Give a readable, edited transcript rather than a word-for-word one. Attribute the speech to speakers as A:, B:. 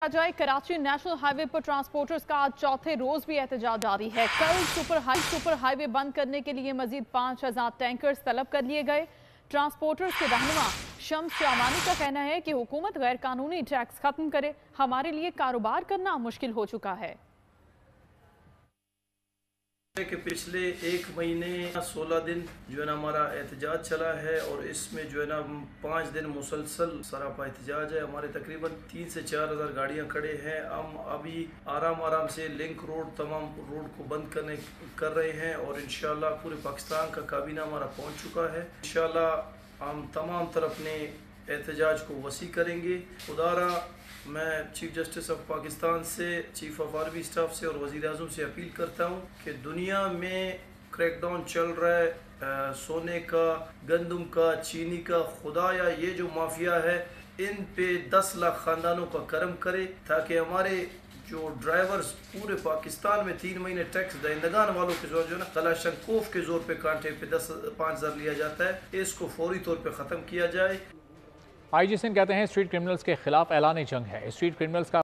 A: जाए Karachi national highway पर transporters का आज चौथे रोज भी एहतजाज जारी है। कल सुपर हाईवे बंद करने के लिए मजीद 5000 टैंकर्स तलब कर लिए गए। ट्रांसपोर्टर्स के रहनुमा शम्स शामानी का कहना है कि हुकूमत गैर कानूनी टैक्स खत्म करे, हमारे लिए कारोबार करना मुश्किल हो चुका है।
B: कि पिछले एक महीने 16 दिन जो है ना हमारा एहतजाज चला है और इसमें जो है ना 5 दिन मुसलसल सरापा एहतजाज है। हमारे तकरीबन 3 से 4 हज़ार गाड़ियाँ खड़े हैं। हम अभी आराम से लिंक रोड तमाम रोड को बंद कर रहे हैं और इंशाल्लाह पूरे पाकिस्तान का काबीना हमारा पहुँच चुका है। इंशाल्लाह हम तमाम तरफ अपने एहतजाज को वसी करेंगे। खुदारा मैं चीफ जस्टिस ऑफ पाकिस्तान से, चीफ ऑफ आर्मी स्टाफ से और वज़ीर आज़म से अपील करता हूँ कि दुनिया में क्रैकडाउन चल रहा है सोने का, गंदम का, चीनी का, खुदाया ये जो माफिया है इन पे 10 लाख ख़ानदानों का करम करे ताकि हमारे जो ड्राइवर्स पूरे पाकिस्तान में 3 महीने टैक्स दहिंदगान वालों के जोर जो है ना कलाशंकोफ के जोर पे कांटे पे 5,000 लिया जाता है, इसको फौरी तौर पे ख़त्म किया जाए।
C: IG सिंह कहते हैं स्ट्रीट क्रिमिनल्स के खिलाफ ऐलान जंग है। स्ट्रीट क्रिमिनल्स का